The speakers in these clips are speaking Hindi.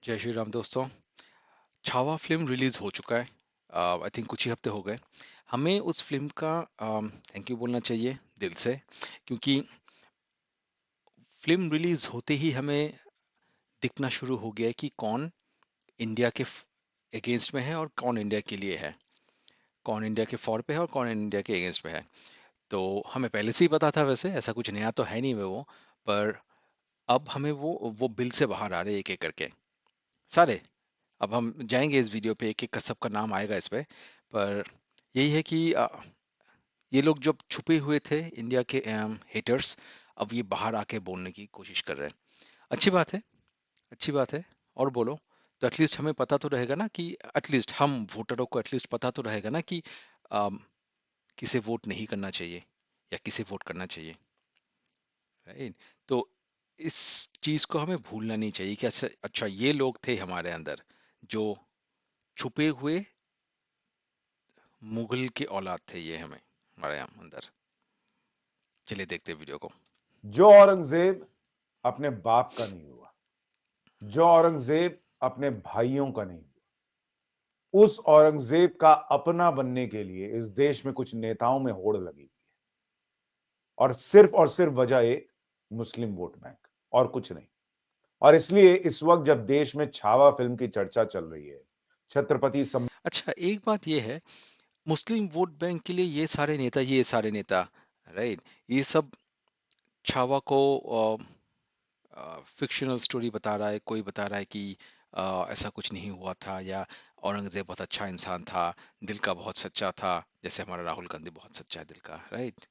जय श्री राम दोस्तों। छावा फिल्म रिलीज हो चुका है। आई थिंक कुछ ही हफ्ते हो गए। हमें उस फिल्म का थैंक यू बोलना चाहिए दिल से, क्योंकि फिल्म रिलीज होते ही हमें दिखना शुरू हो गया है कि कौन इंडिया के अगेंस्ट में है और कौन इंडिया के लिए है, कौन इंडिया के फॉर पे है और कौन इंडिया के अगेंस्ट में है। तो हमें पहले से ही पता था, वैसे ऐसा कुछ नया तो है नहीं वो, पर अब हमें वो बिल से बाहर आ रहे हैं एक एक करके सारे। अब हम जाएंगे इस वीडियो पे, एक एक का सबका नाम आएगा इस पे। पर यही है कि ये लोग जब छुपे हुए थे इंडिया के हेटर्स, अब ये बाहर आके बोलने की कोशिश कर रहे हैं। अच्छी बात है, अच्छी बात है। और बोलो, तो एटलीस्ट हमें पता तो रहेगा ना कि एटलीस्ट हम वोटरों को एटलीस्ट पता तो रहेगा ना कि अम, किसे वोट नहीं करना चाहिए या किसे वोट करना चाहिए। राइट। तो इस चीज को हमें भूलना नहीं चाहिए कि अच्छा अच्छा, ये लोग थे हमारे अंदर जो छुपे हुए मुगल के औलाद थे, ये हमें हमारे यहाँ अंदर। चलिए देखते हैं वीडियो को। जो औरंगजेब अपने बाप का नहीं हुआ, जो औरंगजेब अपने भाइयों का नहीं हुआ, उस औरंगजेब का अपना बनने के लिए इस देश में कुछ नेताओं में होड़ लगी हुई है। और सिर्फ वजह एक मुस्लिम वोट बैंक, और कुछ नहीं। और इसलिए इस वक्त जब देश में छावा फिल्म की चर्चा चल रही है, छत्रपति अच्छा, एक बात ये है, मुस्लिम वोट बैंक के लिए ये सारे नेता, राइट, ये सब छावा को फिक्शनल स्टोरी बता रहा है, कोई बता रहा है कि ऐसा कुछ नहीं हुआ था, या औरंगजेब बहुत अच्छा इंसान था, दिल का बहुत सच्चा था, जैसे हमारा राहुल गांधी बहुत सच्चा है दिल का, राइट।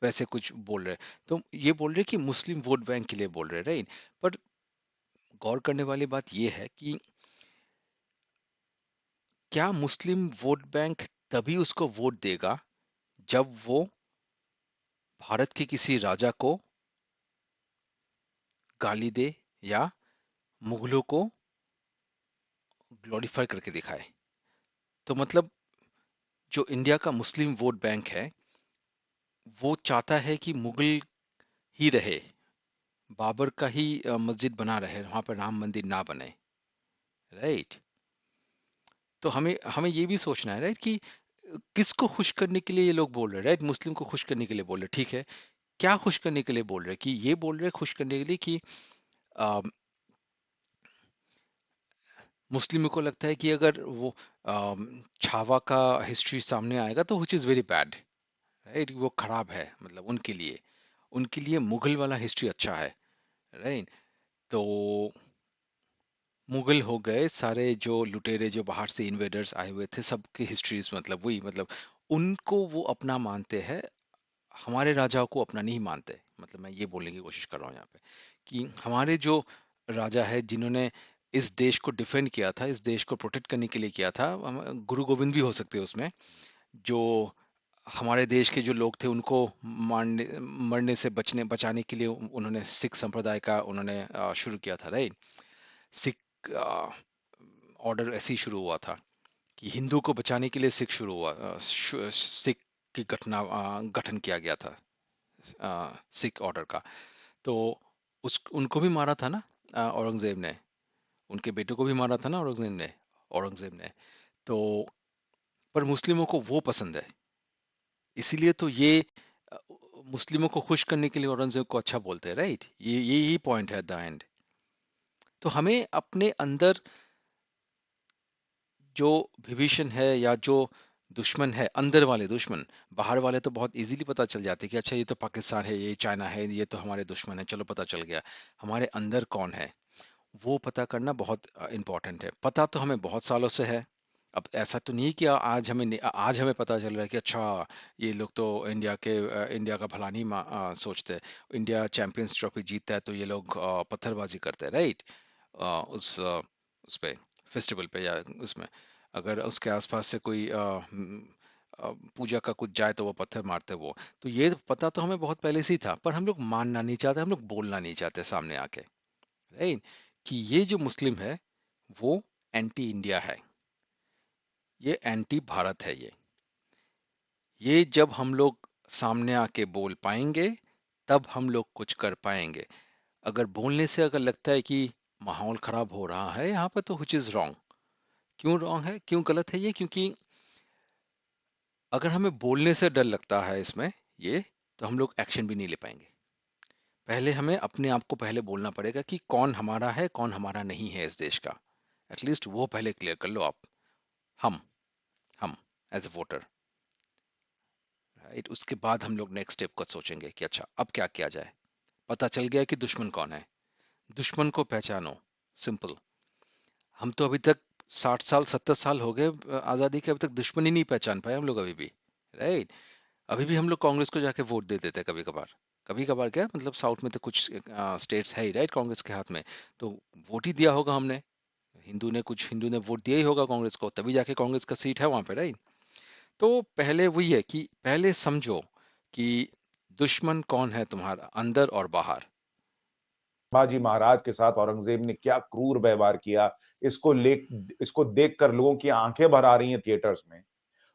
वैसे कुछ बोल रहे। तो ये बोल रहे कि मुस्लिम वोट बैंक के लिए बोल रहे, राइट। पर गौर करने वाली बात ये है कि क्या मुस्लिम वोट बैंक तभी उसको वोट देगा जब वो भारत के किसी राजा को गाली दे या मुगलों को ग्लोरीफाई करके दिखाए। तो मतलब जो इंडिया का मुस्लिम वोट बैंक है, वो चाहता है कि मुगल ही रहे, बाबर का ही मस्जिद बना रहे, वहां पर राम मंदिर ना बने, राइट। तो हमें हमें ये भी सोचना है, राइट, कि किसको खुश करने के लिए ये लोग बोल रहे हैं, राइट। मुस्लिम को खुश करने के लिए बोल रहे हैं, ठीक है। क्या खुश करने के लिए बोल रहे हैं? कि ये बोल रहे हैं खुश करने के लिए कि मुस्लिमों को लगता है कि अगर वो छावा का हिस्ट्री सामने आएगा तो which is very bad, right, वो खराब है, मतलब उनके लिए मुगल वाला हिस्ट्री अच्छा है, राइट। तो मुगल हो गए सारे, जो लुटेरे जो बाहर से इन्वेडर्स आए हुए थे, सबकी हिस्ट्रीज मतलब वही, मतलब उनको वो अपना मानते हैं, हमारे राजाओं को अपना नहीं मानते। मतलब मैं ये बोलने की कोशिश कर रहा हूँ यहाँ पे कि हमारे जो राजा है जिन्होंने इस देश को डिफेंड किया था, इस देश को प्रोटेक्ट करने के लिए किया था, गुरु गोविंद भी हो सकते हैं उसमें, जो हमारे देश के जो लोग थे उनको मारने मरने से बचाने के लिए उन्होंने सिख संप्रदाय का उन्होंने शुरू किया था, राइट। सिख ऑर्डर ऐसे ही शुरू हुआ था कि हिंदू को बचाने के लिए सिख शुरू हुआ, सिख की गठन किया गया था, सिख ऑर्डर का। तो उस उनको भी मारा था ना औरंगजेब ने, उनके बेटे को भी मारा था ना औरंगजेब ने। तो पर मुस्लिमों को वो पसंद है, इसीलिए तो ये अ, मुस्लिमों को खुश करने के लिए औरंगजेब को अच्छा बोलते हैं, राइट। ये यही पॉइंट है एट द एंड। तो हमें अपने अंदर जो विभीषण है या जो दुश्मन है, अंदर वाले दुश्मन, बाहर वाले तो बहुत इजीली पता चल जाते हैं कि अच्छा ये तो पाकिस्तान है, ये चाइना है, ये तो हमारे दुश्मन है, चलो पता चल गया। हमारे अंदर कौन है, वो पता करना बहुत इम्पोर्टेंट है। पता तो हमें बहुत सालों से है। अब ऐसा तो नहीं कि आज हमें पता चल रहा है कि अच्छा ये लोग तो इंडिया का भला नहीं सोचते। इंडिया चैंपियंस ट्रॉफी जीतता है तो ये लोग पत्थरबाजी करते हैं, राइट। उस पे, फेस्टिवल पे या उसमें, अगर उसके आसपास से कोई पूजा का कुछ जाए तो वो पत्थर मारते हैं वो। तो ये पता तो हमें बहुत पहले से ही था, पर हम लोग मानना नहीं चाहते, हम लोग बोलना नहीं चाहते सामने आके, राइट, कि ये जो मुस्लिम है वो एंटी इंडिया है, ये एंटी भारत है। ये जब हम लोग सामने आके बोल पाएंगे तब हम लोग कुछ कर पाएंगे। अगर बोलने से अगर लगता है कि माहौल खराब हो रहा है यहाँ पे, तो which is wrong। क्यों रॉन्ग है, क्यों गलत है ये? क्योंकि अगर हमें बोलने से डर लगता है इसमें ये, तो हम लोग एक्शन भी नहीं ले पाएंगे। पहले हमें अपने आप को पहले बोलना पड़ेगा कि कौन हमारा है, कौन हमारा नहीं है इस देश का। एटलीस्ट वो पहले क्लियर कर लो आप। हम हम एज ए वोटर, राइट? उसके बाद हम लोग नेक्स्ट स्टेप का सोचेंगे कि अच्छा अब क्या किया जाए। पता चल गया कि दुश्मन कौन है, दुश्मन को पहचानो। सिंपल। हम तो अभी तक 60 साल 70 साल हो गए आज़ादी के, अभी तक दुश्मन ही नहीं पहचान पाए हम लोग अभी भी, राइट? अभी भी हम लोग कांग्रेस को जाके वोट दे देते हैं कभी कभार। कभी कभार क्या मतलब, साउथ में तो कुछ स्टेट्स है ही, राइट, कांग्रेस के हाथ में। तो वोट ही दिया होगा हमने। हिंदू ने वोट दिया ही होगा कांग्रेस को, तभी जाके कांग्रेस का सीट है वहां पे, राइट? तो पहले वही है कि पहले समझो कि दुश्मन कौन है तुम्हारा, अंदर और बाहर। संभाजी महाराज के साथ औरंगजेब ने क्या क्रूर व्यवहार किया, इसको देखकर लोगों की आंखें भर आ रही हैं थिएटर्स में।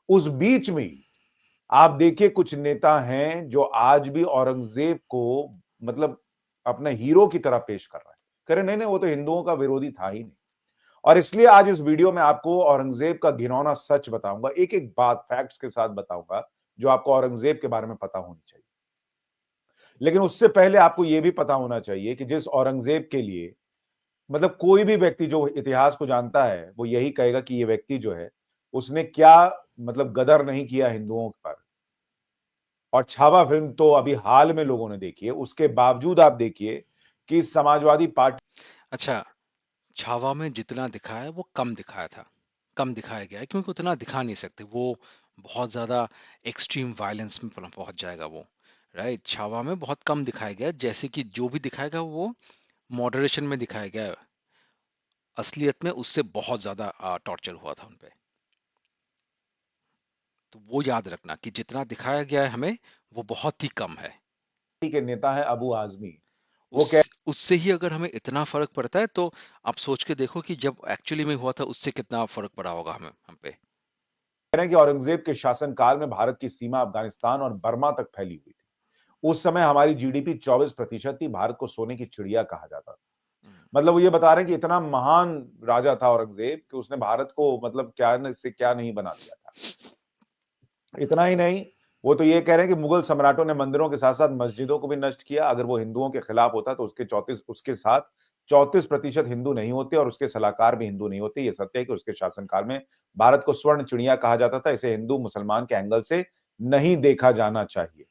उस बीच में आप देखिए कुछ नेता हैं जो आज भी औरंगजेब को मतलब अपने हीरो की तरह पेश कर रहे हैं। कह रहे नहीं नहीं, वो तो हिंदुओं का विरोधी था ही नहीं। और इसलिए आज इस वीडियो में आपको औरंगजेब का घिनौना सच बताऊंगा, एक एक बात फैक्ट्स के साथ बताऊंगा जो आपको औरंगजेब के बारे में पता होनी चाहिए। लेकिन उससे पहले आपको यह भी पता होना चाहिए कि जिस औरंगजेब के लिए मतलब कोई भी व्यक्ति जो इतिहास को जानता है वो यही कहेगा कि ये व्यक्ति जो है उसने क्या मतलब गदर नहीं किया हिंदुओं पर। और छावा फिल्म तो अभी हाल में लोगों ने देखी है, उसके बावजूद आप देखिए कि समाजवादी पार्टी अच्छा, छावा में जितना दिखाया है वो कम दिखाया था, कम दिखाया गया है, क्योंकि उतना दिखा नहीं सकते वो। बहुत ज्यादा एक्सट्रीम वायलेंस में पहुंच जाएगा वो, राइट? छावा में बहुत कम दिखाया गया है, जैसे कि जो भी दिखाएगा वो मॉडरेशन में दिखाया गया है। असलियत में उससे बहुत ज्यादा टॉर्चर हुआ था उनपे। तो वो याद रखना कि जितना दिखाया गया है हमें, वो बहुत ही कम है। के नेता है अबू आजमी। वो उस कह उससे ही अगर हमें इतना फर्क पड़ता है, तो आप सोच के देखो कि जब एक्चुअली में हुआ था उससे कितना फर्क पड़ा होगा हमें, हम पे। रहे हैं कि औरंगजेब के शासनकाल में भारत की सीमा अफगानिस्तान और बर्मा तक फैली हुई थी। उस समय हमारी जीडीपी 24% थी, भारत को सोने की चिड़िया कहा जाता था। हम्म। मतलब वो ये बता रहे हैं कि इतना महान राजा था औरंगजेब कि उसने भारत को मतलब क्या से क्या नहीं बना दिया था। इतना ही नहीं, वो तो ये कह रहे हैं कि मुगल सम्राटों ने मंदिरों के साथ साथ मस्जिदों को भी नष्ट किया। अगर वो हिंदुओं के खिलाफ होता तो उसके साथ 34% हिंदू नहीं होते और उसके सलाहकार भी हिंदू नहीं होते। ये सत्य है कि उसके शासनकाल में भारत को स्वर्ण चिड़िया कहा जाता था। इसे हिंदू मुसलमान के एंगल से नहीं देखा जाना चाहिए।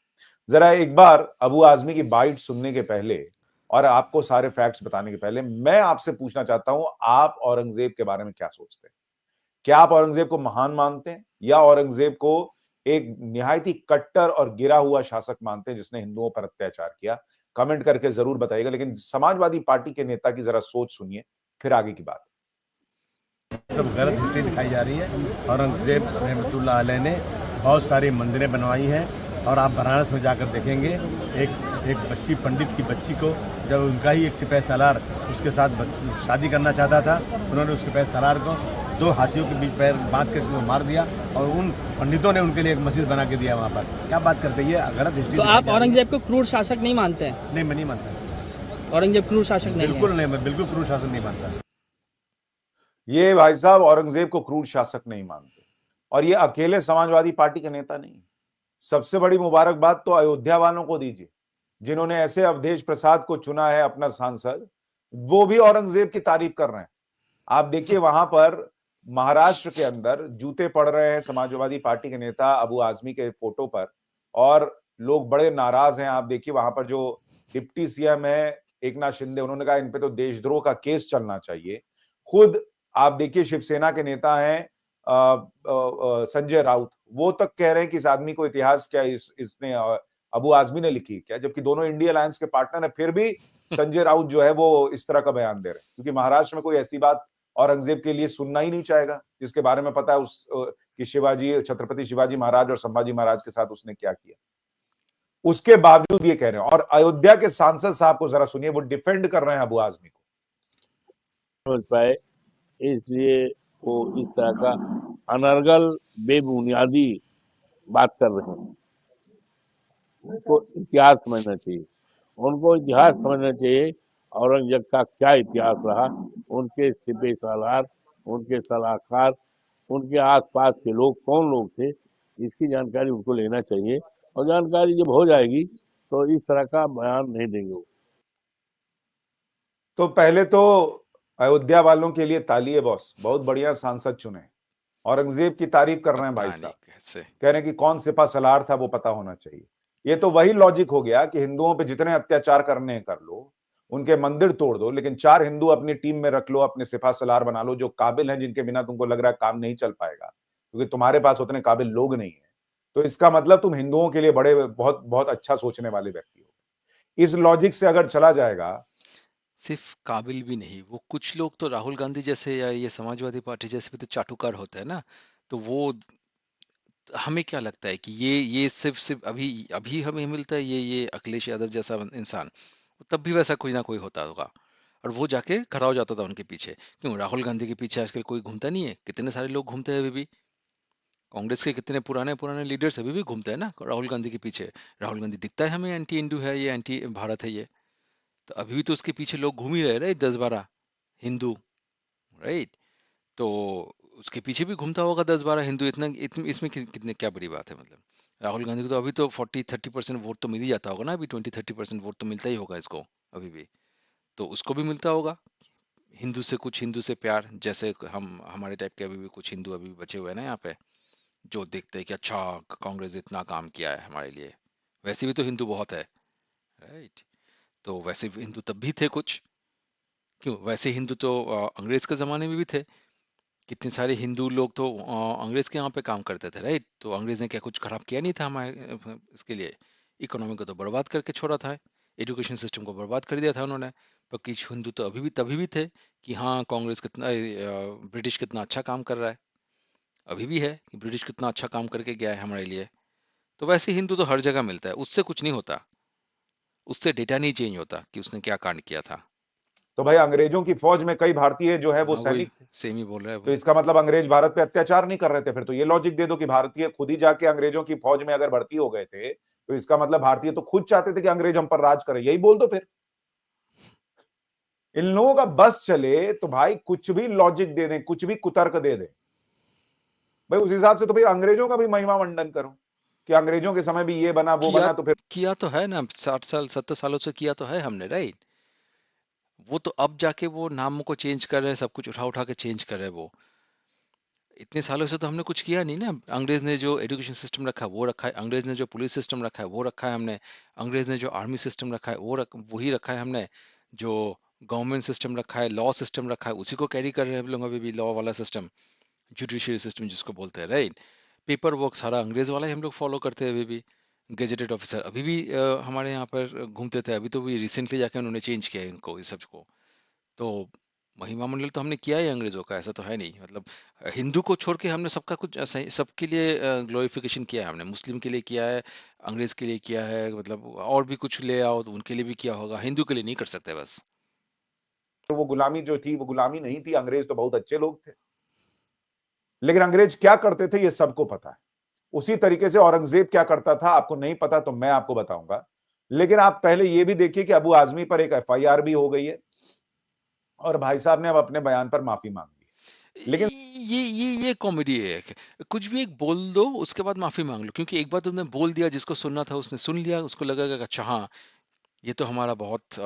जरा एक बार अबू आजमी की बाइट सुनने के पहले और आपको सारे फैक्ट्स बताने के पहले मैं आपसे पूछना चाहता हूं, आप औरंगजेब के बारे में क्या सोचते हैं? क्या आप औरंगजेब को महान मानते हैं या औरंगजेब को एक निहायत ही कट्टर और गिरा हुआ शासक मानते हैं जिसने हिंदुओं पर अत्याचार किया? कमेंट करके जरूर बताइएगा। लेकिन समाजवादी पार्टी के नेता की जरा सोच सुनिए, फिर आगे की बात। सब गलत हिस्ट्री दिखाई जा रही है। औरंगजेब रहमतुल्लाह अलैह ने बहुत सारी मंदिरें बनवाई हैं और आप बनारस में जाकर देखेंगे एक एक बच्ची, पंडित की बच्ची को जब उनका ही एक सिपह सालार उसके साथ शादी करना चाहता था, उन्होंने उस सिपह सालार को 2 हाथियों के बीच पैर बांध कर मार दिया और उन पंडितों ने उनके लिए एक मस्जिद बना के दिया वहाँ पर। क्या बात करते हैं, ये गलत हिस्ट्री। तो आप औरंगजेब को क्रूर शासक नहीं मानते हैं? नहीं, मैं नहीं मानता। औरंगजेब क्रूर शासक नहीं है? बिल्कुल नहीं, मैं बिल्कुल क्रूर शासन नहीं मानता। ये भाई साहब औरंगजेब को क्रूर शासक नहीं मानते और ये अकेले समाजवादी पार्टी के नेता नहीं। सबसे बड़ी मुबारकबाद तो अयोध्या वालों को दीजिए जिन्होंने ऐसे अवधेश प्रसाद को चुना है अपना सांसद। वो भी औरंगजेब की तारीफ कर रहे हैं। आप देखिए वहां पर महाराष्ट्र के अंदर जूते पड़ रहे हैं समाजवादी पार्टी के नेता अबू आजमी के फोटो पर और लोग बड़े नाराज हैं। आप देखिए वहां पर जो डिप्टी सीएम है एकनाथ शिंदे, उन्होंने कहा इन पे तो देशद्रोह का केस चलना चाहिए। खुद आप देखिए शिवसेना के नेता हैं संजय राउत, वो तक कह रहे हैं कि इस आदमी को इतिहास क्या इसने अबू आजमी ने लिखी क्या, जबकि दोनों इंडिया अलायंस के पार्टनर है। फिर भी संजय राउत जो है वो इस तरह का बयान दे रहे हैं क्योंकि महाराष्ट्र में कोई ऐसी बात औरंगजेब के लिए सुनना ही नहीं चाहेगा जिसके बारे में पता है कि शिवाजी, छत्रपति शिवाजी महाराज और संभाजी महाराज के साथ उसने क्या किया। उसके बावजूद ये कह रहे हैं। और अयोध्या के सांसद साहब को जरा सुनिए, वो डिफेंड कर रहे हैं अबू आजमी को। समझ पाए, इसलिए वो इस तरह का अनर्गल बेबुनियादी बात कर रहे हैं। उनको इतिहास समझना चाहिए, उनको इतिहास समझना चाहिए औरंगजेब का क्या इतिहास रहा, उनके सिपह सालार, उनके सलाहकार, उनके आसपास के लोग कौन लोग थे, इसकी जानकारी उनको लेना चाहिए। और जानकारी जब हो जाएगी तो इस तरह का बयान नहीं देंगे वो। तो पहले तो अयोध्या वालों के लिए ताली है बॉस, बहुत बढ़िया सांसद चुने। औरंगजेब की तारीफ कर रहे हैं भाई पता नहीं साहब, कैसे। कह रहे हैं कि कौन सिपा सलार था वो पता होना चाहिए। ये तो वही लॉजिक हो गया कि हिंदुओं पे जितने अत्याचार करने हैं कर लो, उनके मंदिर तोड़ दो, लेकिन 4 हिंदू अपनी टीम में रख लो, अपने सिपा सलार बना लो, जो काबिल हैं, जिनके बिना तुमको लग रहा है काम नहीं चल पाएगा क्योंकि तुम्हारे पास उतने काबिल लोग नहीं है। तो इसका मतलब तुम हिंदुओं के लिए बड़े बहुत बहुत अच्छा सोचने वाले व्यक्ति हो। इस लॉजिक से अगर चला जाएगा, सिर्फ काबिल भी नहीं, वो कुछ लोग तो राहुल गांधी जैसे या ये समाजवादी पार्टी जैसे भी तो चाटुकार होते हैं ना, तो वो हमें क्या लगता है कि ये सिर्फ सिर्फ अभी अभी हमें मिलता है ये अखिलेश यादव जैसा इंसान, तब भी वैसा कोई ना कोई होता होगा और वो जाके खड़ा हो जाता था उनके पीछे। क्यों राहुल गांधी के पीछे आजकल कोई घूमता नहीं है? कितने सारे लोग घूमते हैं अभी भी। कांग्रेस के कितने पुराने पुराने लीडर्स अभी भी घूमते हैं ना राहुल गांधी के पीछे। राहुल गांधी दिखता है हमें एंटी इंडू है, ये एंटी भारत है ये, तो अभी भी तो उसके पीछे लोग घूम ही रहे रहे 10-12 हिंदू, राइट? तो उसके पीछे भी घूमता होगा 10-12 हिंदू, इसमें कितने क्या बड़ी बात है मतलब। राहुल गांधी को तो अभी तो 40-30% वोट तो मिल ही जाता होगा ना, अभी 20-30% वोट तो मिलता ही होगा इसको अभी भी। तो उसको भी मिलता होगा हिंदू से, कुछ हिंदू से प्यार, जैसे हम हमारे टाइप के अभी भी कुछ हिंदू अभी भी बचे हुए हैं ना यहाँ पे, जो देखते हैं कि अच्छा कांग्रेस इतना काम किया है हमारे लिए। वैसे भी तो हिंदू बहुत है, राइट? तो वैसे भी हिंदू तब भी थे कुछ। क्यों वैसे हिंदू तो अंग्रेज के ज़माने में भी थे। कितने सारे हिंदू लोग तो अंग्रेज के यहाँ पे काम करते थे, राइट? तो अंग्रेज ने क्या कुछ खराब किया नहीं था हमारे इसके लिए। इकोनॉमी को तो बर्बाद करके छोड़ा था, एजुकेशन सिस्टम को बर्बाद कर दिया था उन्होंने। पर कुछ हिंदू तो अभी भी तभी भी थे कि हाँ कांग्रेस कितना ब्रिटिश कितना अच्छा काम कर रहा है। अभी भी है कि ब्रिटिश कितना अच्छा काम करके गया है हमारे लिए। तो वैसे हिंदू तो हर जगह मिलता है, उससे कुछ नहीं होता, उससे डेटा नहीं चेंज होता कि उसने क्या कांड किया था। तो भाई अंग्रेजों की फौज में कई भारतीय जो है वो हाँ वही सैनिक थे, सेम ही बोल रहा है तो वो। इसका मतलब अंग्रेज भारत पे अत्याचार नहीं कर रहे थे। फिर तो ये लॉजिक दे दो कि भारतीय खुद ही जाके अंग्रेजों की फौज में अगर भर्ती हो गए थे, तो इसका मतलब भारतीय तो खुद चाहते थे कि अंग्रेज हम पर राज करें, यही बोल दो फिर। इन लोगों का बस चले तो भाई कुछ भी लॉजिक दे दें, कुछ भी कुतर्क दे दें। भाई उस हिसाब से तो फिर अंग्रेजों का भी महिमा मंडन करो कि अंग्रेजों के समय भी ये बना वो किया बना, तो फिर किया तो है ना, 60 साल 70 सालों से किया तो है हमने, राइट? वो तो अब जाके वो नामों को चेंज कर रहे हैं, सब कुछ उठा उठा के चेंज कर रहे हैं वो। इतने सालों से तो हमने कुछ किया नहीं ना। अंग्रेज ने जो एजुकेशन सिस्टम रखा है वो रखा है, अंग्रेज ने जो पुलिस सिस्टम रखा है वो रखा है हमने, अंग्रेज ने जो आर्मी सिस्टम रखा है वही रखा है हमने, जो गवर्नमेंट सिस्टम रखा है, लॉ सिस्टम रखा है, उसी को कैरी कर रहे हैं हम लोग अभी भी, लॉ वाला सिस्टम, जुडिशियरी सिस्टम जिसको बोलते हैं, राइट? पेपर वर्क सारा अंग्रेज वाला ही हम लोग फॉलो करते हैं अभी भी। गेजेटेड ऑफिसर अभी भी हमारे यहाँ पर घूमते थे, अभी तो भी रिसेंटली जाके उन्होंने चेंज किया है इनको इस सब को। तो महिमा मंडल तो हमने किया ही अंग्रेजों का, ऐसा तो है नहीं मतलब। हिंदू को छोड़ के हमने सबका कुछ सबके लिए ग्लोरिफिकेशन किया है हमने, मुस्लिम के लिए किया है, अंग्रेज के लिए किया है, मतलब और भी कुछ ले आओ तो उनके लिए भी किया होगा, हिंदू के लिए नहीं कर सकते बस। वो गुलामी जो थी वो गुलामी नहीं थी, अंग्रेज तो बहुत अच्छे लोग थे। लेकिन अंग्रेज क्या करते थे ये सबको पता है। उसी तरीके से औरंगजेब क्या करता था आपको नहीं पता, तो मैं आपको बताऊंगा। लेकिन आप पहले ये भी देखिए कि अबू आजमी पर एक एफआईआर भी हो गई है और भाई साहब ने अब अपने बयान पर माफी मांग ली है। लेकिन ये कॉमेडी है कि कुछ भी एक बोल दो उसके बाद माफी मांग लो, क्योंकि एक बार तुमने बोल दिया, जिसको सुनना था उसने सुन लिया, उसको लगेगा कि अच्छा हाँ ये तो हमारा बहुत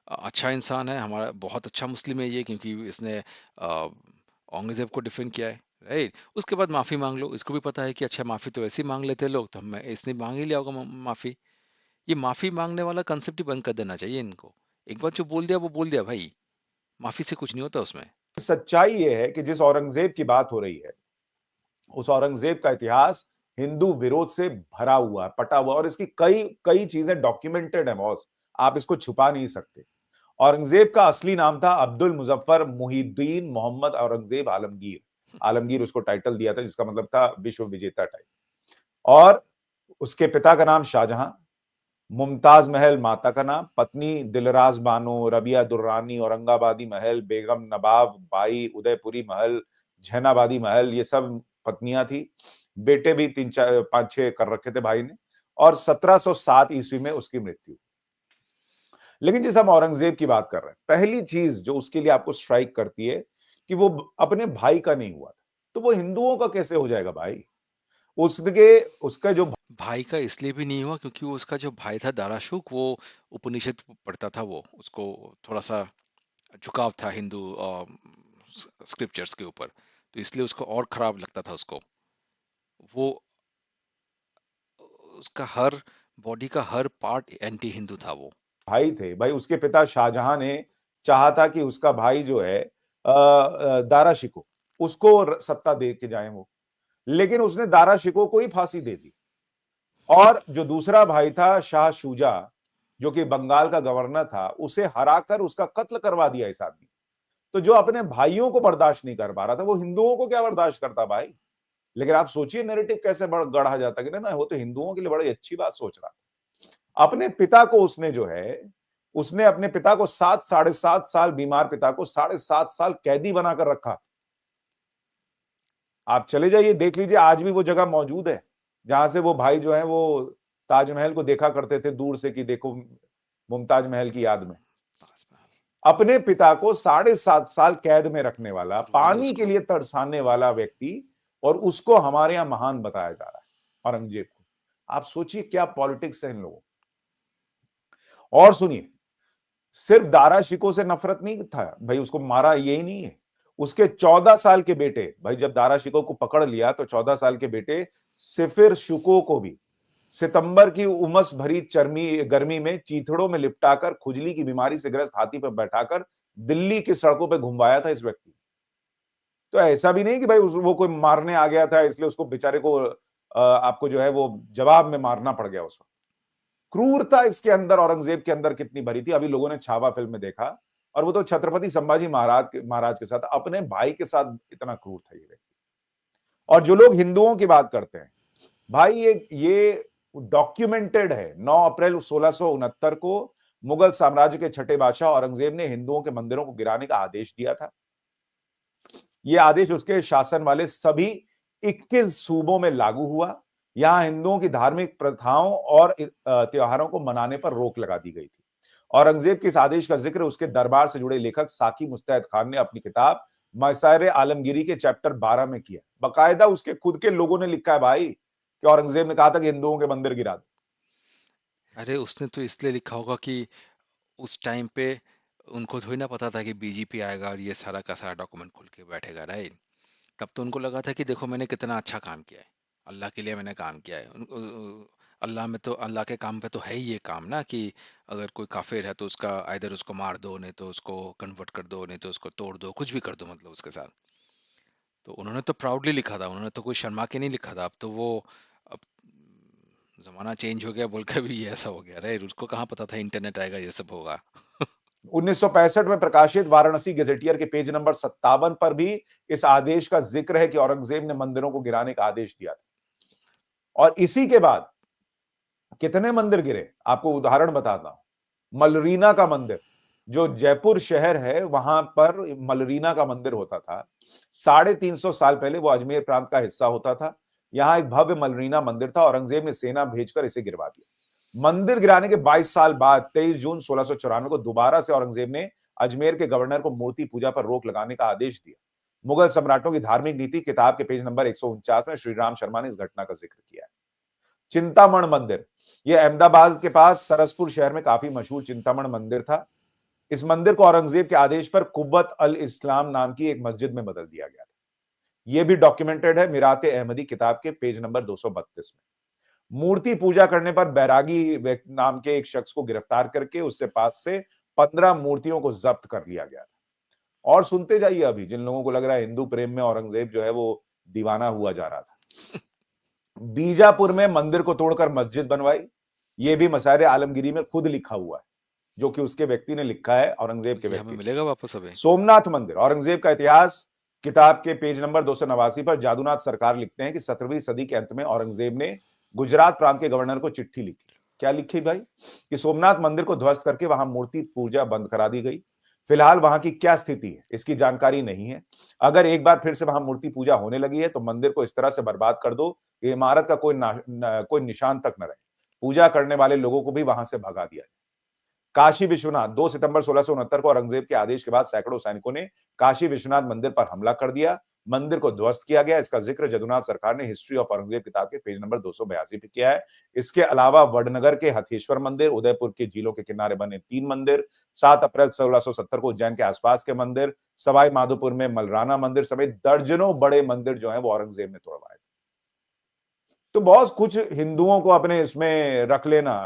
अच्छा इंसान है, हमारा बहुत अच्छा मुस्लिम है ये, क्योंकि इसने औरंगजेब को डिफेंड किया है, राइट? उसके बाद माफी मांग लो, इसको भी पता है कि अच्छा माफी तो ऐसे ही मांग लेते हैं लोग, तो हम इसने मांग ही लिया होगा माफी। ये माफी मांगने वाला कंसेप्ट ही बंद कर देना चाहिए इनको। एक बार जो बोल दिया वो बोल दिया भाई, माफी से कुछ नहीं होता उसमें। सच्चाई ये है कि जिस औरंगजेब की बात हो रही है, उस औरंगजेब का इतिहास हिंदू विरोध से भरा हुआ है, पटा हुआ, और इसकी कई कई चीजें डॉक्यूमेंटेड है बॉस, आप इसको छुपा नहीं सकते। औरंगजेब का असली नाम था अब्दुल मुजफ्फर मुहिद्दीन मोहम्मद औरंगजेब आलमगीर। आलमगीर उसको टाइटल दिया था जिसका मतलब था विश्व विजेता टाइप। और उसके पिता का नाम शाहजहां, मुमताज महल माता का नाम, पत्नी दिलराज बानो, रबिया दुर्रानी, औरंगाबादी महल, बेगम नवाब बाई, उदयपुरी महल, जैनाबादी महल, ये सब पत्नियां थी। बेटे भी 3 4 5 6 कर रखे थे भाई ने। और 1707 ईस्वी में उसकी मृत्यु। लेकिन जिस हम औरंगजेब की बात कर रहे हैं, पहली चीज जो उसके लिए आपको स्ट्राइक करती है कि वो अपने भाई का नहीं हुआ था, तो वो हिंदुओं का कैसे हो जाएगा भाई? उसके उसका जो भाई का इसलिए भी नहीं हुआ क्योंकि वो उसका जो भाई था दाराशुक, वो उपनिषद पढ़ता था, वो उसको थोड़ा सा झुकाव था हिंदू स्क्रिप्चर्स के ऊपर, तो इसलिए उसको और खराब लगता था उसको। वो उसका हर बॉडी का हर पार्ट एंटी हिंदू था वो। भाई थे भाई, उसके पिता शाहजहां ने चाहा था कि उसका भाई जो है दारा शिको, उसको सत्ता दे के जाए वो, लेकिन उसने दारा शिको को ही फांसी दे दी। और जो दूसरा भाई था शाह शुजा, जो कि बंगाल का गवर्नर था, उसे हराकर उसका कत्ल करवा दिया इस आदमी। तो जो अपने भाइयों को बर्दाश्त नहीं कर पा रहा था, वो हिंदुओं को क्या बर्दाश्त करता भाई? लेकिन आप सोचिए नैरेटिव कैसे गढ़ा जाता कि ना वो तो हिंदुओं के लिए बड़ी अच्छी बात सोच रहा था। अपने पिता को उसने जो है, उसने अपने पिता को 7 साढ़े 7 साल, बीमार पिता को 7.5 साल कैदी बनाकर रखा। आप चले जाइए, देख लीजिए, आज भी वो जगह मौजूद है जहां से वो भाई जो है वो ताजमहल को देखा करते थे दूर से कि देखो मुमताज महल की याद में। ताजमहल अपने पिता को 7.5 साल कैद में रखने वाला, क्रूरल पानी के उसको। लिए तरसाने वाला व्यक्ति, और उसको हमारे यहां महान बताया जा रहा है, औरंगजेब को। आप सोचिए क्या पॉलिटिक्स है इन लोगों। और सुनिए, सिर्फ दारा शिको से नफरत नहीं था भाई, उसको मारा यही नहीं है, उसके 14 साल के बेटे, भाई जब दारा शिको को पकड़ लिया तो 14 साल के बेटे सिफिर शुको को भी सितंबर की उमस भरी चरमी गर्मी में चीथड़ों में लिपटाकर खुजली की बीमारी से ग्रस्त हाथी पर बैठाकर दिल्ली की सड़कों पर घुमवाया था इस व्यक्ति। तो ऐसा भी नहीं कि भाई वो कोई मारने आ गया था इसलिए उसको बेचारे को आपको जो है वो जवाब में मारना पड़ गया उस वक्त। क्रूरता इसके अंदर, औरंगजेब के अंदर कितनी भरी थी, अभी लोगों ने छावा फिल्म में देखा। और वो तो छत्रपति संभाजी महाराज के साथ, अपने भाई के साथ इतना क्रूर था ये व्यक्ति। और जो लोग हिंदुओं की बात करते हैं भाई, ये डॉक्यूमेंटेड है। 9 अप्रैल 1669 को मुगल साम्राज्य के छठे बादशाह औरंगजेब ने हिंदुओं के मंदिरों को गिराने का आदेश दिया था। यह आदेश उसके शासन वाले सभी 21 सूबों में लागू हुआ। यहां हिंदुओं की धार्मिक प्रथाओं और त्योहारों को मनाने पर रोक लगा दी गई थी। औरंगजेब के इस आदेश का जिक्र उसके दरबार से जुड़े लेखक साकी मुस्तैद खान ने अपनी किताब मसायर आलमगीरी के चैप्टर 12 में किया। बाकायदा उसके खुद के लोगों ने लिखा है भाई कि औरंगजेब ने कहा था कि हिंदुओं के मंदिर गिरा दो। अरे उसने तो इसलिए लिखा होगा कि उस टाइम पे उनको थोड़ी ना पता था कि बीजेपी आएगा और ये सारा का सारा डॉक्यूमेंट खोल के बैठेगा, राइट? तब तो उनको लगा था कि देखो मैंने कितना अच्छा काम किया है, अल्लाह के लिए मैंने काम किया है। अल्लाह में तो, अल्लाह के काम पे तो है ही ये काम ना, कि अगर कोई काफिर है तो उसका आइदर उसको मार दो, नहीं तो उसको कन्वर्ट कर दो, नहीं तो उसको तोड़ दो, कुछ भी कर दो मतलब उसके साथ। तो उन्होंने तो प्राउडली लिखा था, उन्होंने तो कोई शर्मा के नहीं लिखा था। अब तो वो, अब जमाना चेंज हो गया बोल के भी ये ऐसा हो गया, राइट? उसको कहाँ पता था इंटरनेट आएगा ये सब होगा। 1965 में प्रकाशित वाराणसी गेजेटियर के पेज नंबर 57 पर भी इस आदेश का जिक्र है कि औरंगजेब ने मंदिरों को गिराने का आदेश दिया था। और इसी के बाद कितने मंदिर गिरे, आपको उदाहरण बताता हूं। मलरीना का मंदिर, जो जयपुर शहर है, वहां पर मलरीना का मंदिर होता था। 350 साल पहले वो अजमेर प्रांत का हिस्सा होता था। यहां एक भव्य मलरीना मंदिर था, औरंगजेब ने सेना भेजकर इसे गिरवा दिया। मंदिर गिराने के 22 साल बाद 23 जून 1694 को दोबारा से औरंगजेब ने अजमेर के गवर्नर को मूर्ति पूजा पर रोक लगाने का आदेश दिया। मुगल सम्राटों की धार्मिक नीति किताब के पेज नंबर 149 में श्री राम शर्मा ने इस घटना का जिक्र किया है। चिंतामण मंदिर, यह अहमदाबाद के पास सरसपुर शहर में काफी मशहूर चिंतामण मंदिर था। इस मंदिर को औरंगजेब के आदेश पर कुव्वत अल इस्लाम नाम की एक मस्जिद में बदल दिया गया था। यह भी डॉक्यूमेंटेड है मिराते अहमदी किताब के पेज नंबर 232 में। मूर्ति पूजा करने पर बैरागी नाम के एक शख्स को गिरफ्तार करके उससे पास से 15 मूर्तियों को जब्त कर लिया गया था। और सुनते जाइए, अभी जिन लोगों को लग रहा है हिंदू प्रेम में औरंगजेब जो है वो दीवाना हुआ जा रहा था। बीजापुर में मंदिर को तोड़कर मस्जिद बनवाई। यह भी मसायर आलमगीरी में खुद लिखा हुआ है, जो कि उसके व्यक्ति ने लिखा है, औरंगजेब के ये हमें व्यक्ति। मिलेगा वापस अभी? सोमनाथ मंदिर, औरंगजेब का इतिहास किताब के पेज नंबर 289 पर जादूनाथ सरकार लिखते हैं कि 17वीं सदी के अंत में औरंगजेब ने गुजरात प्रांत के गवर्नर को चिट्ठी लिखी। क्या लिखी भाई? कि सोमनाथ मंदिर को ध्वस्त करके वहां मूर्ति पूजा बंद करा दी गई। फिलहाल वहां की क्या स्थिति है इसकी जानकारी नहीं है। अगर एक बार फिर से वहां मूर्ति पूजा होने लगी है तो मंदिर को इस तरह से बर्बाद कर दो कि इमारत का कोई निशान तक न रहे। पूजा करने वाले लोगों को भी वहां से भगा दिया जाए। काशी विश्वनाथ 2 सितंबर 1669 को औरंगजेब के आदेश के बाद सैकड़ों सैनिकों ने काशी विश्वनाथ मंदिर पर हमला कर दिया। मंदिर को ध्वस्त किया गया। इसका जिक्र जदुनाथ सरकार ने हिस्ट्री ऑफ औरंगजेब किताब के पेज नंबर 282 पे किया है। इसके अलावा वडनगर के हथेश्वर मंदिर, उदयपुर के झीलों के किनारे बने 3 मंदिर, 7 अप्रैल 1670 को उज्जैन के आसपास के मंदिर, सवाई माधोपुर में मलराना मंदिर समेत दर्जनों बड़े मंदिर जो है वो औरंगजेब ने तोड़वाए। तो बहुत कुछ हिंदुओं को अपने इसमें रख लेना,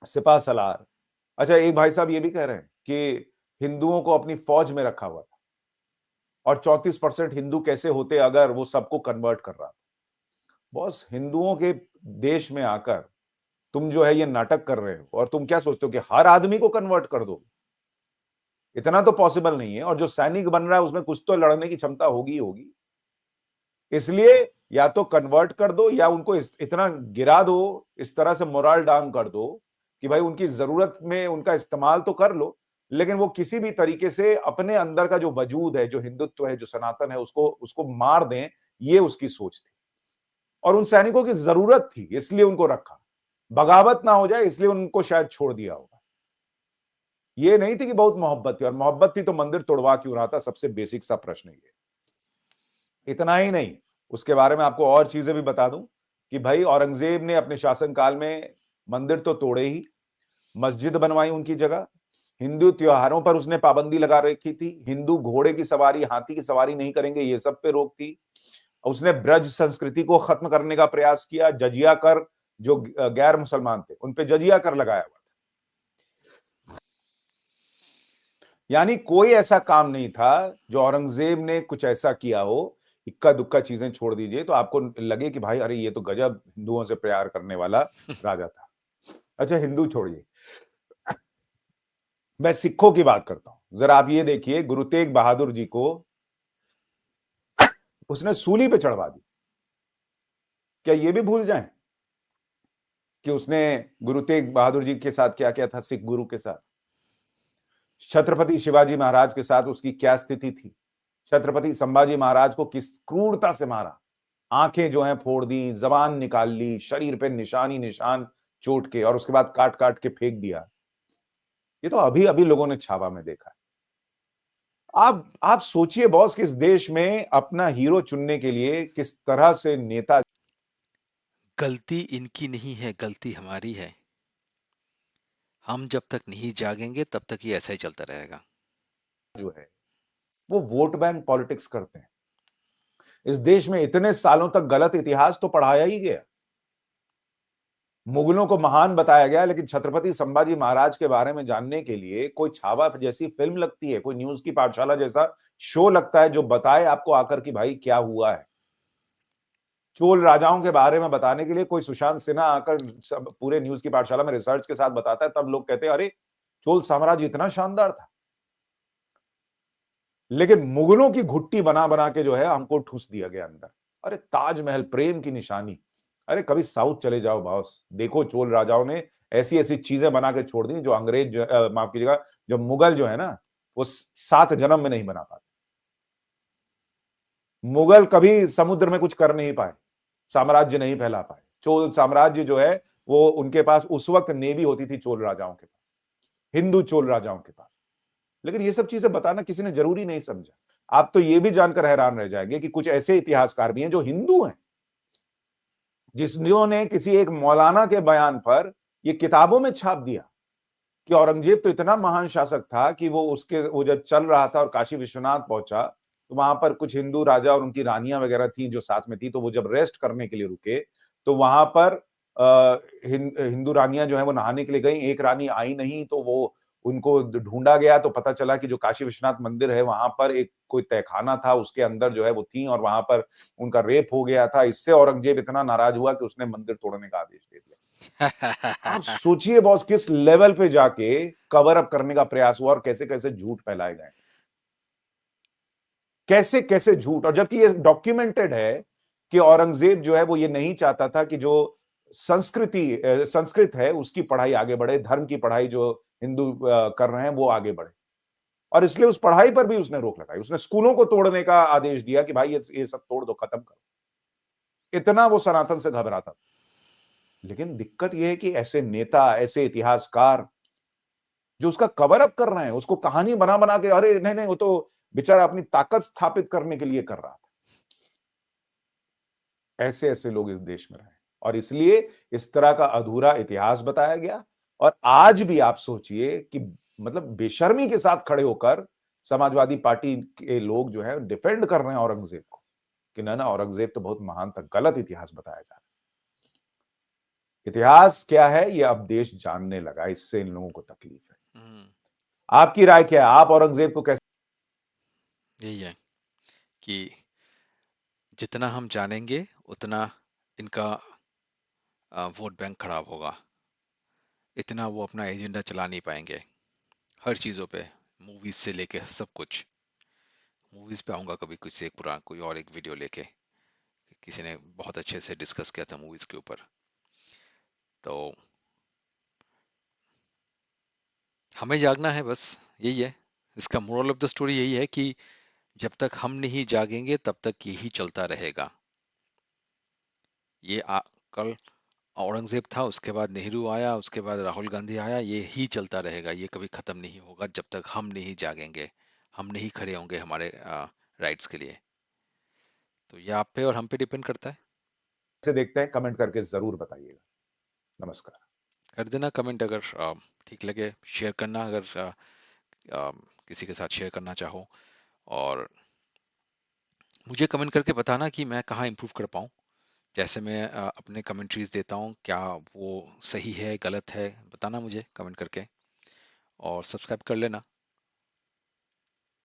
सिपा सलार। अच्छा, एक भाई साहब ये भी कह रहे हैं कि हिंदुओं को अपनी फौज में रखा हुआ था और 34% हिंदू कैसे होते अगर वो सबको कन्वर्ट कर रहा था। बॉस, हिंदुओं के देश में आकर तुम जो है ये नाटक कर रहे हो और तुम क्या सोचते हो कि हर आदमी को कन्वर्ट कर दो? इतना तो पॉसिबल नहीं है। और जो सैनिक बन रहा है उसमें कुछ तो लड़ने की क्षमता होगी ही होगी। इसलिए या तो कन्वर्ट कर दो या उनको इतना गिरा दो, इस तरह से मोरल डाउन कर दो कि भाई उनकी जरूरत में उनका इस्तेमाल तो कर लो, लेकिन वो किसी भी तरीके से अपने अंदर का जो वजूद है, जो हिंदुत्व है, जो सनातन है, उसको मार दें। ये उसकी सोच थी और उन सैनिकों की जरूरत थी, इसलिए उनको रखा। बगावत ना हो जाए इसलिए उनको शायद छोड़ दिया होगा। ये नहीं थी कि बहुत मोहब्बत थी, और मोहब्बत थी तो मंदिर तोड़वा क्यों रहा था? सबसे बेसिक सा प्रश्न ये। इतना ही नहीं, उसके बारे में आपको और चीजें भी बता दूं कि भाई औरंगजेब ने अपने शासनकाल में मंदिर तो तोड़े ही, मस्जिद बनवाई उनकी जगह, हिंदू त्योहारों पर उसने पाबंदी लगा रखी थी, हिंदू घोड़े की सवारी, हाथी की सवारी नहीं करेंगे, ये सब पे रोक थी। उसने ब्रज संस्कृति को खत्म करने का प्रयास किया। जजिया कर, जो गैर मुसलमान थे उन पे जजिया कर लगाया हुआ था। यानी कोई ऐसा काम नहीं था जो औरंगजेब ने कुछ ऐसा किया हो, इक्का दुक्का चीजें छोड़ दीजिए तो आपको लगे कि भाई अरे ये तो गजब हिंदुओं से प्यार करने वाला राजा था। अच्छा, हिंदू छोड़िए, मैं सिखों की बात करता हूं। जरा आप ये देखिए, गुरु तेग बहादुर जी को उसने सूली पे चढ़वा दी। क्या ये भी भूल जाएं कि उसने गुरु तेग बहादुर जी के साथ क्या किया था, सिख गुरु के साथ? छत्रपति शिवाजी महाराज के साथ उसकी क्या स्थिति थी? छत्रपति संभाजी महाराज को किस क्रूरता से मारा, आंखें जो हैं फोड़ दी, जबान निकाल ली, शरीर पे निशान ही निशान चोट के, और उसके बाद काट काट के फेंक दिया। ये तो अभी अभी लोगों ने छावा में देखा है। आप सोचिए बॉस कि इस देश में अपना हीरो चुनने के लिए किस तरह से नेता। गलती इनकी नहीं है, गलती हमारी है। हम जब तक नहीं जागेंगे तब तक ये ऐसा ही चलता रहेगा। जो है वो वोट बैंक पॉलिटिक्स करते हैं। इस देश में इतने सालों तक गलत इतिहास तो पढ़ाया ही गया। मुगलों को महान बताया गया, लेकिन छत्रपति संभाजी महाराज के बारे में जानने के लिए कोई छावा जैसी फिल्म लगती है, कोई न्यूज की पाठशाला जैसा शो लगता है जो बताए आपको आकर कि भाई क्या हुआ है। चोल राजाओं के बारे में बताने के लिए कोई सुशांत सिन्हा आकर सब पूरे न्यूज की पाठशाला में रिसर्च के साथ बताता है, तब लोग कहते हैं अरे चोल साम्राज्य इतना शानदार था। लेकिन मुगलों की घुट्टी बना बना के जो है हमको ठूस दिया गया अंदर। अरे ताजमहल प्रेम की निशानी, अरे कभी साउथ चले जाओ बॉस, देखो चोल राजाओं ने ऐसी ऐसी चीजें बना के छोड़ दी जो अंग्रेज माफ कीजिएगा, जो मुगल जो है ना वो 7 जन्म में नहीं बना पाते। मुगल कभी समुद्र में कुछ कर नहीं पाए, साम्राज्य नहीं फैला पाए। चोल साम्राज्य जो है वो उनके पास उस वक्त नेवी होती थी, चोल राजाओं के पास, हिंदू चोल राजाओं के पास। लेकिन ये सब चीजें बताना किसी ने जरूरी नहीं समझा। आप तो ये भी जानकर हैरान रह जाएंगे कि कुछ ऐसे इतिहासकार भी हैं जो हिंदू हैं, जिन्होंने किसी एक मौलाना के बयान पर ये किताबों में छाप दिया कि औरंगजेब तो इतना महान शासक था कि वो जब चल रहा था और काशी विश्वनाथ पहुंचा तो वहां पर कुछ हिंदू राजा और उनकी रानियां वगैरह थी जो साथ में थी, तो वो जब रेस्ट करने के लिए रुके तो वहां पर हिंदू रानियां जो है वो नहाने के लिए गई। एक रानी आई नहीं तो वो उनको ढूंढा गया तो पता चला कि जो काशी विश्वनाथ मंदिर है वहां पर एक कोई तहखाना था, उसके अंदर जो है वो थी और वहां पर उनका रेप हो गया था। इससे औरंगजेब इतना नाराज हुआ कि उसने मंदिर तोड़ने का आदेश दे दिया। आप सोचिए बॉस किस लेवल पे जाके कवर अप करने का प्रयास हुआ और कैसे कैसे झूठ फैलाए गए, कैसे कैसे झूठ। और जबकि ये डॉक्यूमेंटेड है कि औरंगजेब जो है वो ये नहीं चाहता था कि जो संस्कृत है उसकी पढ़ाई आगे बढ़े, धर्म की पढ़ाई जो हिंदू कर रहे हैं वो आगे बढ़े, और इसलिए उस पढ़ाई पर भी उसने रोक लगाई। उसने स्कूलों को तोड़ने का आदेश दिया कि भाई ये सब तोड़ दो, खत्म करो। इतना वो सनातन से घबराता था। लेकिन दिक्कत यह है कि ऐसे नेता, ऐसे इतिहासकार जो उसका कवर अप कर रहे हैं, उसको कहानी बना बना के, अरे नहीं नहीं वो तो बेचारा अपनी ताकत स्थापित करने के लिए कर रहा था। ऐसे ऐसे लोग इस देश में रहे और इसलिए इस तरह का अधूरा इतिहास बताया गया। और आज भी आप सोचिए कि मतलब बेशर्मी के साथ खड़े होकर समाजवादी पार्टी के लोग जो है डिफेंड कर रहे हैं औरंगजेब को कि ना ना औरंगजेब तो बहुत महान था। गलत इतिहास बताया जा रहा है। इतिहास क्या है ये अब देश जानने लगा, इससे इन लोगों को तकलीफ है। हम्म, आपकी राय क्या है? आप औरंगजेब को कैसे? यही है कि जितना हम जानेंगे उतना इनका वोट बैंक खराब होगा, इतना वो अपना एजेंडा चला नहीं पाएंगे हर चीज़ों पे, मूवीज से लेके सब कुछ। मूवीज पे आऊंगा कभी, कुछ एक पूरा कोई और एक वीडियो लेके, किसी ने बहुत अच्छे से डिस्कस किया था मूवीज के ऊपर। तो हमें जागना है बस, यही है इसका मोरल ऑफ द स्टोरी। यही है कि जब तक हम नहीं जागेंगे तब तक यही चलता रहेगा। ये कल औरंगजेब था, उसके बाद नेहरू आया, उसके बाद राहुल गांधी आया, ये ही चलता रहेगा, ये कभी खत्म नहीं होगा जब तक हम नहीं जागेंगे, हम नहीं खड़े होंगे हमारे राइट्स के लिए। तो ये आप पे और हम पे डिपेंड करता है। देखते हैं? कमेंट करके जरूर बताइएगा। नमस्कार। कर देना कमेंट अगर ठीक लगे, शेयर करना अगर आ, किसी के साथ शेयर करना चाहो, और मुझे कमेंट करके बताना कि मैं कहाँ इम्प्रूव कर पाऊँ। जैसे मैं अपने कमेंट्रीज देता हूँ, क्या वो सही है गलत है, बताना मुझे कमेंट करके, और सब्सक्राइब कर लेना।